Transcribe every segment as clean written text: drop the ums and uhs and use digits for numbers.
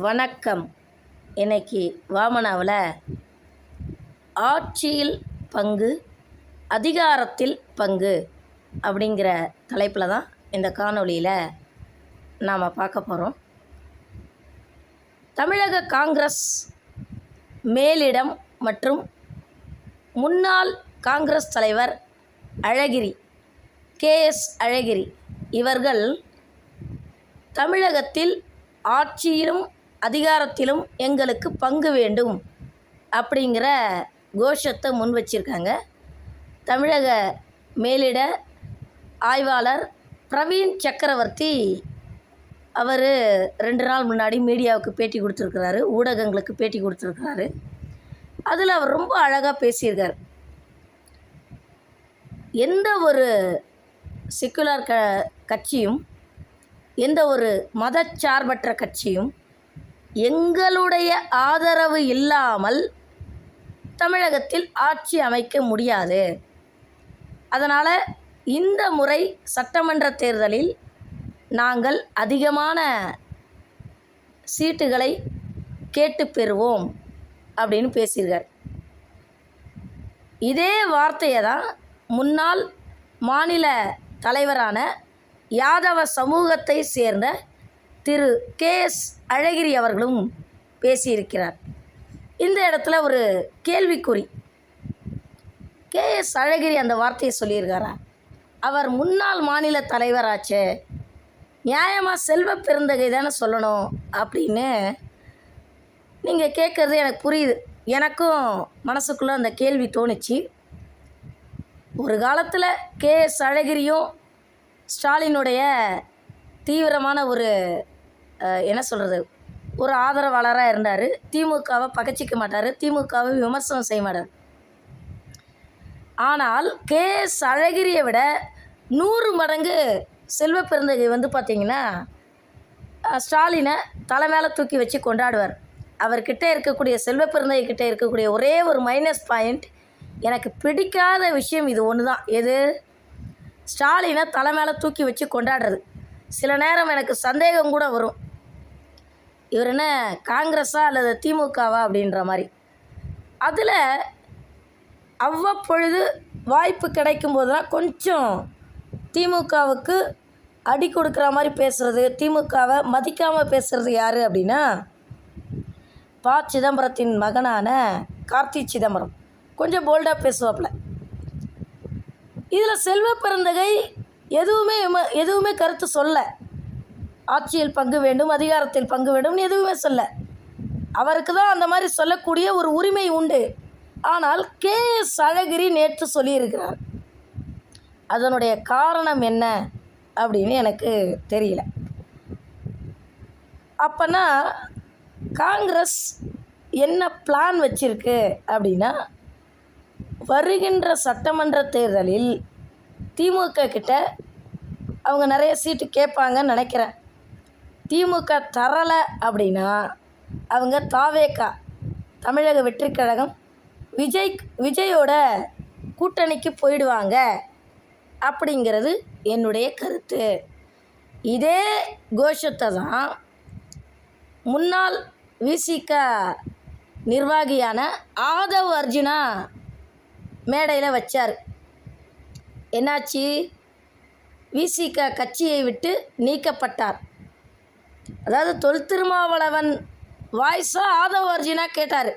வணக்கம். இன்னைக்கு வாமனாவில் ஆட்சியில் பங்கு, அதிகாரத்தில் பங்கு அப்படிங்கிற தலைப்பில் தான் இந்த காணொளியில் நாம் பார்க்க போகிறோம். தமிழக காங்கிரஸ் மேலிடம் மற்றும் முன்னாள் காங்கிரஸ் தலைவர் அழகிரி, KS அழகிரி இவர்கள் தமிழகத்தில் ஆட்சியிலும் அதிகாரத்திலும் எங்களுக்கு பங்கு வேண்டும் அப்படிங்கிற கோஷத்தை முன் வச்சிருக்காங்க. தமிழக மேலிட ஆய்வாளர் பிரவீன் சக்கரவர்த்தி அவர் 2 நாள் முன்னாடி மீடியாவுக்கு பேட்டி கொடுத்துருக்கிறாரு, ஊடகங்களுக்கு பேட்டி கொடுத்துருக்கிறாரு. அதில் அவர் ரொம்ப அழகாக பேசியிருக்கார். எந்த ஒரு செக்குலர் கட்சியும், எந்த ஒரு மதச்சார்பற்ற கட்சியும் எங்களுடைய ஆதரவு இல்லாமல் தமிழகத்தில் ஆட்சி அமைக்க முடியாது. அதனால் இந்த முறை சட்டமன்ற தேர்தலில் நாங்கள் அதிகமான சீட்டுகளை கேட்டு பெறுவோம் அப்படின்னு பேசியிருக்கார். இதே வார்த்தையை தான் முன்னாள் மாநில தலைவரான யாதவ சமூகத்தை சேர்ந்த திரு KS அழகிரி அவர்களும் பேசியிருக்கிறார். இந்த இடத்துல ஒரு கேள்விக்குறி. KS அழகிரி அந்த வார்த்தையை சொல்லியிருக்காரா? அவர் முன்னாள் மாநில தலைவராச்சே, நியாயமாக செல்வ பெருந்தகை தானே சொல்லணும் அப்படின்னு நீங்கள் கேட்குறது எனக்கு புரியுது. எனக்கும் மனசுக்குள்ளே அந்த கேள்வி தோணுச்சு. ஒரு காலத்தில் KS அழகிரியும் ஸ்டாலினுடைய தீவிரமான ஒரு ஒரு ஆதரவாளராக இருந்தார். திமுகவை பகைச்சிக்க மாட்டார், திமுகவை விமர்சனம் செய்ய மாட்டார். ஆனால் KS அழகிரியை விட 100 மடங்கு செல்வ பெருந்தகை பார்த்திங்கன்னா ஸ்டாலினை தலை மேலே தூக்கி வச்சு கொண்டாடுவார். அவர்கிட்ட இருக்கக்கூடிய செல்வ பெருந்தகை கிட்டே இருக்கக்கூடிய ஒரே ஒரு மைனஸ் பாயிண்ட், எனக்கு பிடிக்காத விஷயம் இது ஒன்று தான். எது? ஸ்டாலினை தலை மேலே தூக்கி வச்சு கொண்டாடுறது. சில நேரம் எனக்கு சந்தேகம் கூட வரும், இவர் என்ன காங்கிரஸா அல்லது திமுகவா அப்படின்ற மாதிரி. அதில் அவ்வப்பொழுது வாய்ப்பு கிடைக்கும்போது தான் கொஞ்சம் திமுகவுக்கு அடி கொடுக்குற மாதிரி பேசுகிறது, திமுகவை மதிக்காமல் பேசுகிறது யார் அப்படின்னா சிதம்பரத்தின் மகனான கார்த்தி சிதம்பரம் கொஞ்சம் போல்டாக பேசுவாப்புல. இதில் செல்வ பெருந்தகை எதுவுமே கருத்து சொல்ல, ஆட்சியில் பங்கு வேண்டும், அதிகாரத்தில் பங்கு வேண்டும்னு எதுவுமே சொல்ல. அவருக்கு தான் அந்த மாதிரி சொல்லக்கூடிய ஒரு உரிமை உண்டு. ஆனால் KS அழகிரி நேற்று சொல்லியிருக்கிறார். அதனுடைய காரணம் என்ன அப்படின்னு எனக்கு தெரியல. அப்போனா காங்கிரஸ் என்ன பிளான் வச்சிருக்கு அப்படின்னா, வருகின்ற சட்டமன்ற தேர்தலில் திமுக கிட்ட அவங்க நிறைய சீட்டு கேட்பாங்கன்னு நினைக்கிறேன். திமுக தரலை அப்படின்னா அவங்க தாவேகா, தமிழக வெற்றிக் கழகம், விஜயோட கூட்டணிக்கு போயிடுவாங்க அப்படிங்கிறது என்னுடைய கருத்து. இதே கோஷத்தை தான் முன்னாள் VCK நிர்வாகியான ஆதவ் அர்ஜுனா மேடையில் வச்சார். என்னாச்சு? VCK கட்சியை விட்டு நீக்கப்பட்டார். அதாவது தொல் திருமாவளவன் வாய்ஸாக ஆதவ் அர்ஜுனா கேட்டார்,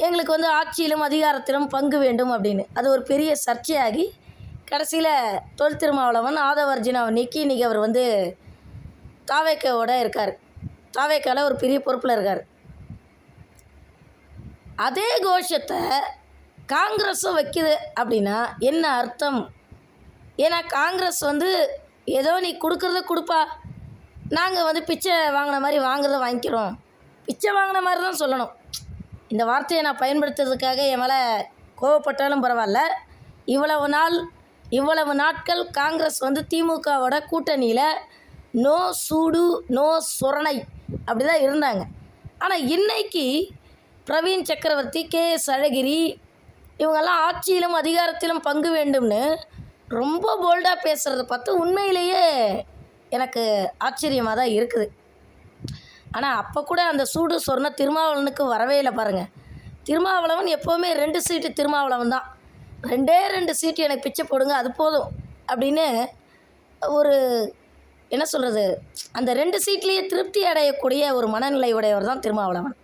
எங்களுக்கு ஆட்சியிலும் அதிகாரத்திலும் பங்கு வேண்டும் அப்படின்னு. அது ஒரு பெரிய சர்ச்சையாகி கடைசியில் தொல் திருமாவளவன் ஆதவ் அர்ஜுனாவை நீக்கி இன்றைக்கி அவர் தாவேக்காவோட இருக்கார். தாவேக்காவில் ஒரு பெரிய பொறுப்பில் இருக்கார். அதே கோஷத்தை காங்கிரஸும் வைக்குது அப்படின்னா என்ன அர்த்தம்? ஏன்னா காங்கிரஸ் ஏதோ நீ கொடுக்குறத கொடுப்பா, நாங்கள் பிச்சை வாங்கின மாதிரி வாங்குறத வாங்கிக்கிறோம், பிச்சை வாங்கின மாதிரி தான் சொல்லணும். இந்த வார்த்தையை நான் பயன்படுத்துறதுக்காக என் மேலே கோவப்பட்டாலும் பரவாயில்ல. இவ்வளவு நாட்கள் காங்கிரஸ் திமுகவோட கூட்டணியில் நோ சூடு நோ சுரணை அப்படி தான் இருந்தாங்க. ஆனால் இன்னைக்கு பிரவீன் சக்கரவர்த்தி, KS அழகிரி இவங்கெல்லாம் ஆட்சியிலும் அதிகாரத்திலும் பங்கு வேண்டும்னு ரொம்ப போல்டாக பேசுகிறத பார்த்து உண்மையிலேயே எனக்கு ஆச்சரியமாக தான் இருக்குது. ஆனால் அப்போ கூட அந்த சூடு சொர்ணம் திருமாவளவனுக்கு வரவே இல்லை பாருங்கள். திருமாவளவன் எப்போவுமே 2 சீட்டு திருமாவளவன் தான். 2 சீட்டு எனக்கு பிச்சை போடுங்க அது போதும் அப்படின்னு ஒரு என்ன சொல்கிறது, அந்த 2 சீட்லேயே திருப்தி அடையக்கூடிய ஒரு மனநிலை உடையவர் தான் திருமாவளவன்.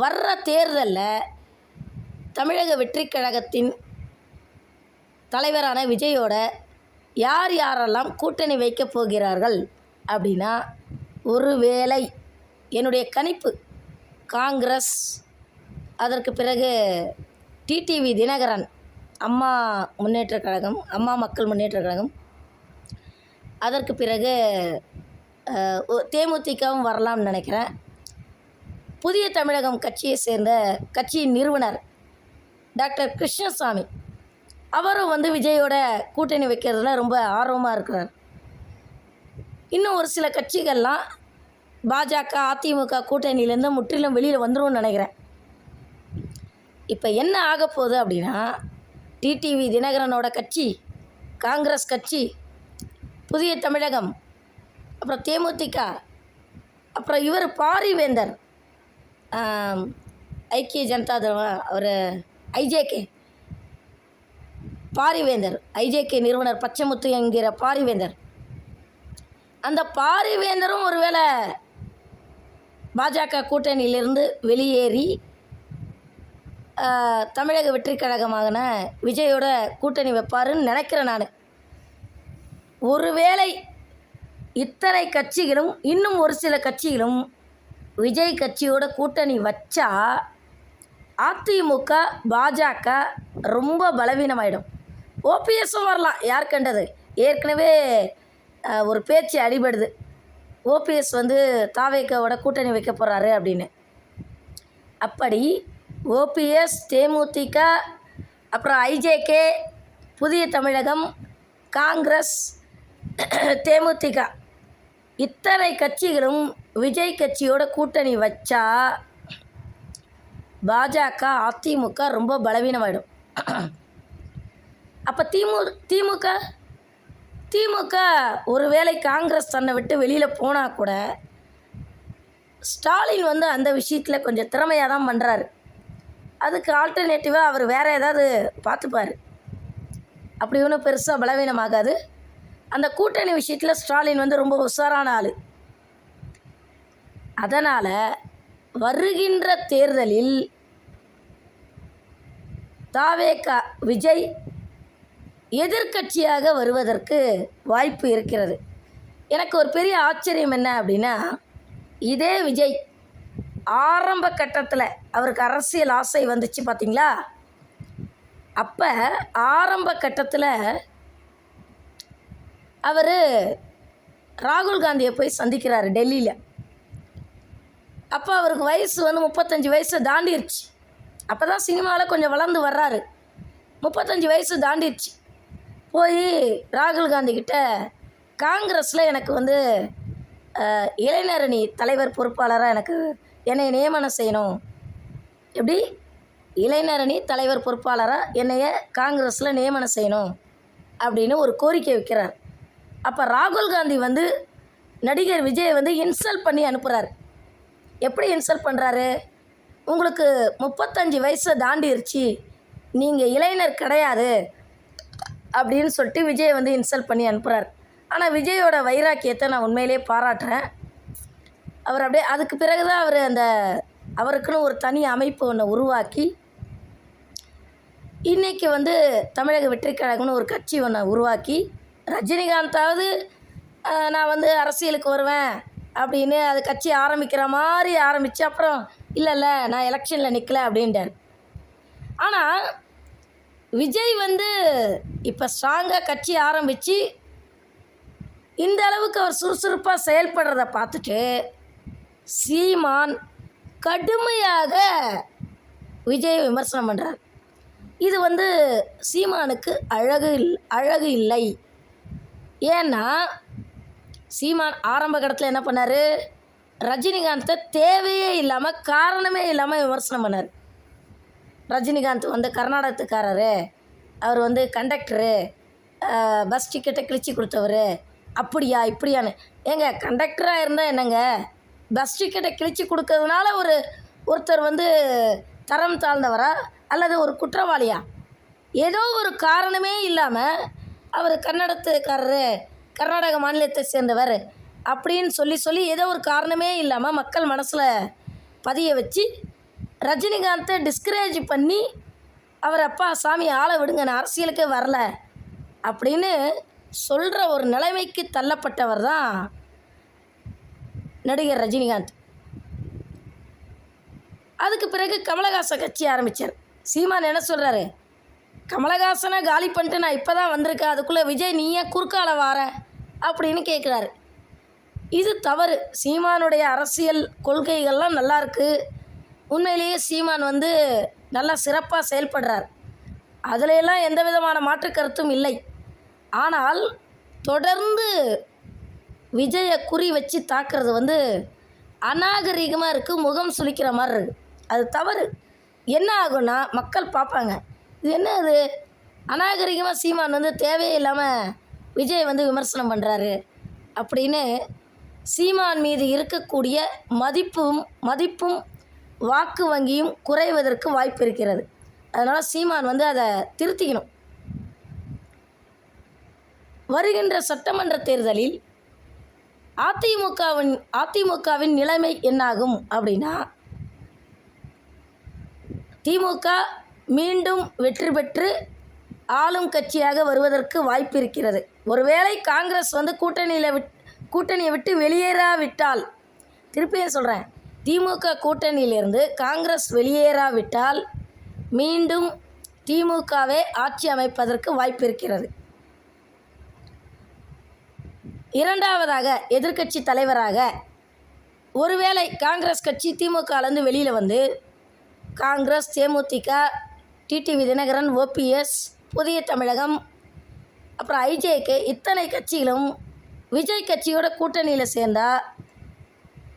வர்ற தேர்தலில் தமிழக வெற்றிக் கழகத்தின் தலைவரான விஜயோட யார் யாரெல்லாம் கூட்டணி வைக்கப் போகிறார்கள் அப்படின்னா, ஒருவேளை என்னுடைய கணிப்பு காங்கிரஸ், அதற்கு பிறகு டிடிவி தினகரன் அம்மா முன்னேற்றக் கழகம், அம்மா மக்கள் முன்னேற்றக் கழகம், அதற்கு பிறகு தேமுதிகவும் வரலாம்னு நினைக்கிறேன். புதிய தமிழகம் கட்சியை சேர்ந்த கட்சியின் நிறுவனர் டாக்டர் கிருஷ்ணசாமி அவரும் வந்து விஜயோட கூட்டணி வைக்கிறதுல ரொம்ப ஆர்வமாக இருக்கிறார். இன்னும் ஒரு சில கட்சிகள்லாம் பாஜக அதிமுக கூட்டணியிலேருந்து முற்றிலும் வெளியில் வந்துரும்னு நினைக்கிறேன். இப்போ என்ன ஆக போகுது அப்படின்னா, டிடிவி தினகரனோட கட்சி, காங்கிரஸ் கட்சி, புதிய தமிழகம், அப்புறம் தேமுதிக, அப்புறம் இவர் பாரிவேந்தர் ஐக்கிய ஜனதா தளம், அவர் ஐஜேகே பாரிவேந்தர், ஐஜேகே நிறுவனர் பச்சைமுத்து என்கிற பாரிவேந்தர், அந்த பாரிவேந்தரும் ஒருவேளை பாஜக கூட்டணியிலிருந்து வெளியேறி தமிழக வெற்றிக் கழகமான விஜயோட கூட்டணி வைப்பாருன்னு நினைக்கிறேன் நான். ஒருவேளை இத்தனை கட்சிகளும் இன்னும் ஒரு சில கட்சிகளும் விஜய் கட்சியோட கூட்டணி வச்சா அதிமுக பாஜக ரொம்ப பலவீனமாயிடும். ஓபிஎஸும் வரலாம், யார் கண்டது. ஏற்கனவே ஒரு பேச்சு அடிபடுது, ஓபிஎஸ் வந்து தாவேக்காவோட கூட்டணி வைக்க போகிறாரு அப்படின்னு. அப்படி ஓபிஎஸ், தேமுதிக, அப்புறம் ஐஜேகே, புதிய தமிழகம், காங்கிரஸ், தேமுதிக இத்தனை கட்சிகளும் விஜய் கட்சியோட கூட்டணி வச்சா பாஜக அதிமுக ரொம்ப பலவீனமாயிடும். அப்போ திமுக ஒருவேளை காங்கிரஸ் தன்னை விட்டு வெளியில் போனால் கூட ஸ்டாலின் வந்து அந்த விஷயத்தில் கொஞ்சம் திறமையாக தான் பண்ணுறாரு. அதுக்கு ஆல்டர்னேட்டிவாக அவர் வேறு ஏதாவது பார்த்துப்பார். அப்படி ஒன்றும் பெருசாக பலவீனமாகாது. அந்த கூட்டணி விஷயத்தில் ஸ்டாலின் வந்து ரொம்ப உஷாரான ஆள். அதனால் வருகின்ற தேர்தலில் தாவேகா விஜய் எதிர்க்கட்சியாக வருவதற்கு வாய்ப்பு இருக்கிறது. எனக்கு ஒரு பெரிய ஆச்சரியம் என்ன அப்படின்னா, இதே விஜய் ஆரம்ப கட்டத்தில் அவருக்கு அரசியல் ஆசை வந்துச்சு பார்த்தீங்களா, அப்போ ஆரம்ப கட்டத்தில் அவர் ராகுல் காந்தியை போய் சந்திக்கிறாரு டெல்லியில். அப்போ அவருக்கு வயசு வந்து 35 வயசு தாண்டிருச்சு. அப்போ தான் சினிமாவில் கொஞ்சம் வளர்ந்து வர்றாரு. 35 வயசு தாண்டிடுச்சு. போய் ராகுல் காந்திக்கிட்ட காங்கிரஸில் எனக்கு வந்து இளைஞரணி தலைவர் பொறுப்பாளராக என்னை நியமனம் செய்யணும், எப்படி இளைஞரணி தலைவர் பொறுப்பாளராக என்னைய காங்கிரஸில் நியமனம் செய்யணும் அப்படின்னு ஒரு கோரிக்கை வைக்கிறார். அப்போ ராகுல் காந்தி வந்து நடிகர் விஜயை வந்து இன்சல்ட் பண்ணி அனுப்புகிறார். எப்படி இன்சல்ட் பண்ணுறாரு, உங்களுக்கு 35 வயசை தாண்டிருச்சு, நீங்கள் இளைஞர் கிடையாது அப்படின்னு சொல்லிட்டு விஜயை வந்து இன்சல்ட் பண்ணி அனுப்புகிறார். ஆனால் விஜயோட வைராக்கியத்தை நான் உண்மையிலே பாராட்டுறேன். அவர் அப்படியே அதுக்கு பிறகு தான் அவருக்குன்னு ஒரு தனி அமைப்பு ஒன்று உருவாக்கி இன்றைக்கி வந்து தமிழக வெற்றிக் கழகம்னு ஒரு கட்சி ஒன்று உருவாக்கி, ரஜினிகாந்தாவது நான் வந்து அரசியலுக்கு வருவேன் அப்படின்னு அது கட்சி ஆரம்பிக்கிற மாதிரி ஆரம்பித்து அப்புறம் இல்லை நான் எலெக்ஷனில் நிற்கலை அப்படின்ட்டார். ஆனால் விஜய் வந்து இப்போ ஸ்ட்ராங்காக கட்சி ஆரம்பித்து இந்த அளவுக்கு அவர் சுறுசுறுப்பாக செயல்படுறத பார்த்துட்டு சீமான் கடுமையாக விஜயை விமர்சனம் பண்ணுறார். இது வந்து சீமானுக்கு அழகு இல்லை. ஏன்னா சீமான் ஆரம்ப கட்டத்தில் என்ன பண்ணார், ரஜினிகாந்தை தேவையே இல்லாமல் காரணமே இல்லாமல் விமர்சனம் பண்ணார். ரஜினிகாந்த் வந்து கர்நாடகத்துக்காரரு, அவர் வந்து கண்டக்டரு, பஸ் டிக்கெட்டை கிழிச்சி கொடுத்தவர், அப்படியா இப்படியான்னு ஏங்க கண்டக்டராக இருந்தால் என்னங்க, பஸ் டிக்கெட்டை கிழிச்சு கொடுக்கறதுனால ஒருத்தர் வந்து தரம் தாழ்ந்தவரா அல்லது ஒரு குற்றவாளியா? ஏதோ ஒரு காரணமே இல்லாமல் அவர் கன்னடத்துக்காரரு, கர்நாடக மாநிலத்தை சேர்ந்தவர் அப்படின்னு சொல்லி ஏதோ ஒரு காரணமே இல்லாமல் மக்கள் மனசில் பதிய வச்சு ரஜினிகாந்தை டிஸ்கரேஜ் பண்ணி அவர் அப்பா சாமி ஆளை விடுங்க நான் அரசியலுக்கே வரல அப்படின்னு சொல்கிற ஒரு நிலைமைக்கு தள்ளப்பட்டவர் தான் நடிகர் ரஜினிகாந்த். அதுக்கு பிறகு கமலஹாசன் கட்சி ஆரம்பித்தார். சீமான் என்ன சொல்கிறாரு, கமலஹாசனை காலி பண்ணிட்டு நான் இப்போ தான் வந்திருக்கேன், அதுக்குள்ளே விஜய் நீ ஏன் குறுக்கால வார அப்படின்னு கேட்குறாரு. இது தவறு. சீமானுடைய அரசியல் கொள்கைகள்லாம் நல்லா இருக்குது. உண்மையிலேயே சீமான் வந்து நல்லா சிறப்பாக செயல்படுறார். அதிலெல்லாம் எந்த விதமான மாற்று கருத்தும் இல்லை. ஆனால் தொடர்ந்து விஜயை குறி வச்சு தாக்குறது வந்து அநாகரிகமாக இருக்குது, முகம் சுளிக்கிற மாதிரி இருக்குது. அது தவறு. என்ன ஆகும்னா மக்கள் பார்ப்பாங்க, இது என்ன இது அநாகரிகமாக சீமான் வந்து தேவையே இல்லாமல் விஜய் வந்து விமர்சனம் பண்ணுறாரு அப்படின்னு சீமான் மீது இருக்கக்கூடிய மதிப்பும் வாக்கு வங்கியும் குறைவதற்கு வாய்ப்பு இருக்கிறது. அதனால் சீமான் வந்து அதை திருத்திக்கணும். வருகின்ற சட்டமன்ற தேர்தலில் அதிமுகவின் நிலைமை என்னாகும் அப்படின்னா, திமுக மீண்டும் வெற்றி பெற்று ஆளும் கட்சியாக வருவதற்கு வாய்ப்பு இருக்கிறது. ஒருவேளை காங்கிரஸ் வந்து கூட்டணியை விட்டு வெளியேறாவிட்டால், திருப்பியும் சொல்கிறேன், திமுக கூட்டணியிலிருந்து காங்கிரஸ் வெளியேறாவிட்டால் மீண்டும் திமுகவே ஆட்சி அமைப்பதற்கு வாய்ப்பு இருக்கிறது. இரண்டாவதாக எதிர்க்கட்சி தலைவராக ஒருவேளை காங்கிரஸ் கட்சி திமுகலேருந்து வெளியில் வந்து காங்கிரஸ், தேமுதிக, டிடிவி தினகரன், ஓபிஎஸ், புதிய தமிழகம், அப்புறம் ஐஜேகே இத்தனை கட்சிகளும் விஜய் கட்சியோட கூட்டணியில் சேர்ந்தால்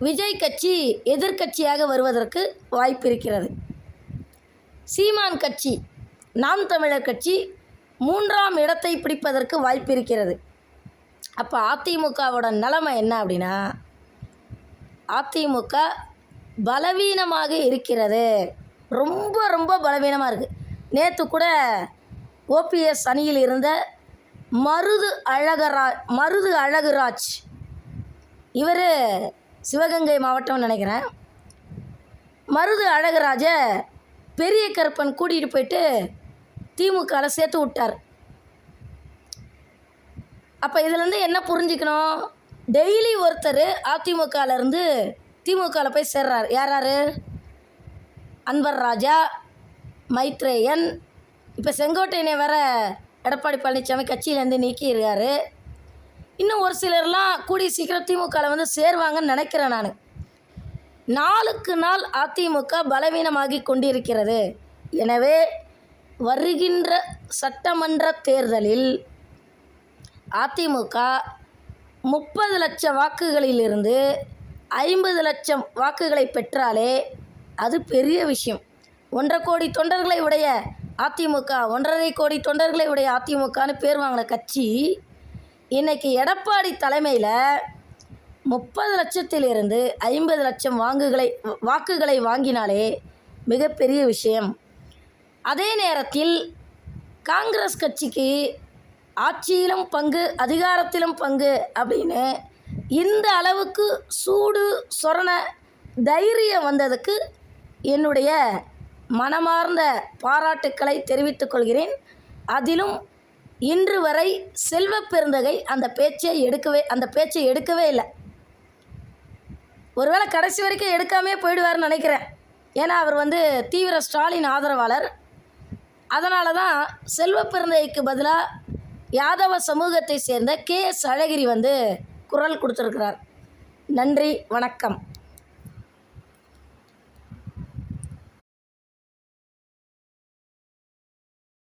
விஜய் கட்சி எதிர்க்கட்சியாக வருவதற்கு வாய்ப்பு இருக்கிறது. சீமான் கட்சி, நாம் தமிழர் கட்சி 3ஆம் இடத்தை பிடிப்பதற்கு வாய்ப்பு இருக்கிறது. அப்போ அதிமுகவோட நிலைமை என்ன அப்படின்னா, அதிமுக பலவீனமாக இருக்கிறது. ரொம்ப ரொம்ப பலவீனமாக இருக்குது. நேற்று கூட ஓபிஎஸ் அணியில் இருந்த மருது அழகுராஜ், இவர் சிவகங்கை மாவட்டம்னு நினைக்கிறேன், மருது அழகுராஜை பெரிய கருப்பன் கூட்டிகிட்டு போயிட்டு திமுகவில் சேர்த்து விட்டார். அப்போ இதுலேருந்து என்ன புரிஞ்சுக்கணும், டெய்லி ஒருத்தர் அதிமுகலேருந்து திமுகவில் போய் சேர்றார். யார்? அன்வர் ராஜா, மைத்ரேயன், இப்போ செங்கோட்டையனை வேற எடப்பாடி பழனிசாமி கட்சியிலேருந்து நீக்கியிருக்காரு. இன்னும் ஒரு சிலர்லாம் கூடிய சீக்கிரம் திமுகவில் வந்து சேருவாங்கன்னு நினைக்கிறேன் நான். நாளுக்கு நாள் அதிமுக பலவீனமாகி கொண்டிருக்கிறது. எனவே வருகின்ற சட்டமன்ற தேர்தலில் அதிமுக 30 லட்சம் வாக்குகளிலிருந்து 50 லட்சம் வாக்குகளை பெற்றாலே அது பெரிய விஷயம். 1.5 கோடி தொண்டர்களை உடைய அதிமுக, 1.5 கோடி தொண்டர்களை உடைய அதிமுகன்னு பேர் வாங்கின கட்சி இன்றைக்கி எடப்பாடி தலைமையில் 30 லட்சத்திலிருந்து 50 லட்சம் வாக்குகளை வாங்கினாலே மிகப்பெரிய விஷயம். அதே நேரத்தில் காங்கிரஸ் கட்சிக்கு ஆட்சியிலும் பங்கு, அதிகாரத்திலும் பங்கு அப்படின்னு இந்த அளவுக்கு சூடு சொரண தைரியம் வந்ததுக்கு என்னுடைய மனமார்ந்த பாராட்டுக்களை தெரிவித்துக் கொள்கிறேன். அதிலும் இன்று வரை செல்வ பெருந்தகை அந்த பேச்சை எடுக்கவே இல்லை. ஒருவேளை கடைசி வரைக்கும் எடுக்காமே போயிடுவார்னு நினைக்கிறேன். ஏன்னா அவர் வந்து தீவிர ஸ்டாலின் ஆதரவாளர். அதனால தான் செல்வ பெருந்தகைக்கு பதிலாக யாதவ சமூகத்தை சேர்ந்த KS அழகிரி வந்து குரல் கொடுத்துருக்கிறார். நன்றி, வணக்கம்.